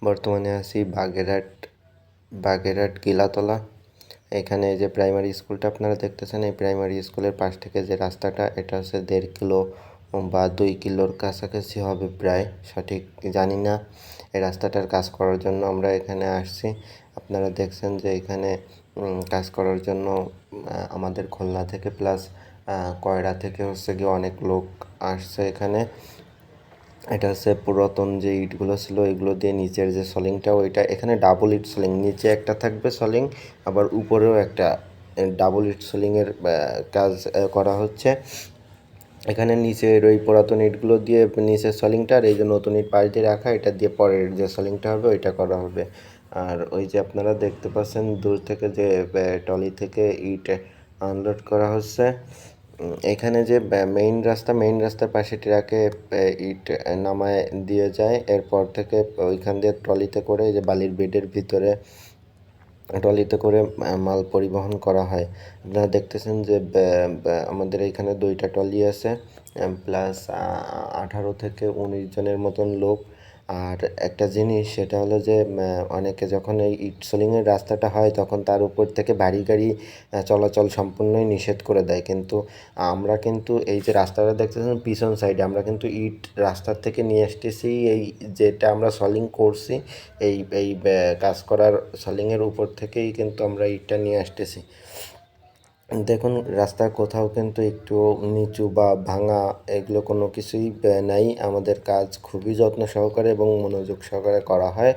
বর্তমানে আছি বাগেরহাট গিলাতলা। এখানে যে প্রাইমারি স্কুলটা আপনারা দেখতেছেন, এই প্রাইমারি স্কুলের পাশ থেকে যে রাস্তাটা, এটা হচ্ছে 1.5 কিলো বা 2 কিলোর কাছাকাছি হবে প্রায়, সঠিক জানি না। এই রাস্তাটার কাজ করার জন্য আমরা এখানে আসছি। আপনারা দেখছেন যে এখানে কাজ করার জন্য আমাদের খুলনা থেকে প্লাস কয়রা থেকে হচ্ছে গিয়ে অনেক লোক আসছে এখানে। এটা হচ্ছে পুরাতন যে ইটগুলো ছিল, এগুলো দিয়ে নিচের যে সলিংটা, ওইটা এখানে ডাবল ইট সলিং, নিচে একটা থাকবে সলিং, আবার উপরেও একটা ডাবল ইট সলিংয়ের কাজ করা হচ্ছে এখানে। নিচের ওই পুরাতন ইটগুলো দিয়ে নিচের সলিংটা, আর এই যে নতুন ইট পাশ দিয়ে রাখা, এটা দিয়ে পরের যে সলিংটা হবে ওইটা করা হবে। আর ওই যে আপনারা দেখতে পাচ্ছেন দূর থেকে যে টলি থেকে ইট আনলোড করা হচ্ছে। এখানে যে মেইন রাস্তার পাশে ট্রাকে ইট নামায় দিয়ে যায়, এরপর থেকে ওইখান দিয়ে ট্রলিতে করে যে বালির বেডের ভিতরে ট্রলিতে করে মাল পরিবহন করা হয়। আপনারা দেখতেছেন যে আমাদের এখানে 2টা ট্রলি আছে, প্লাস 18 থেকে 19 জনের মতন লোক। আর একটা জিনিস, সেটা হলো যে অনেকে যখন এই ইট সোলিংয়ের রাস্তাটা হয়, তখন তার উপর থেকে ভারী গাড়ি চলাচল সম্পূর্ণই নিষেধ করে দেয়। কিন্তু আমরা কিন্তু এই যে রাস্তাটা দেখতেছেন পিছন সাইডে, আমরা কিন্তু ইট রাস্তার থেকে নিয়ে আসতেছি, এই যেটা আমরা সলিং করছি, এই এই কাজ করার সলিংয়ের উপর থেকেই কিন্তু আমরা ইটটা নিয়ে আসতেছি। দেখুন, রাস্তার কোথাও কিন্তু একটু নিচু বা ভাঙা এগুলো কোনো কিছুই নাই। আমাদের কাজ খুবই যত্ন সহকারে এবং মনোযোগ সহকারে করা হয়।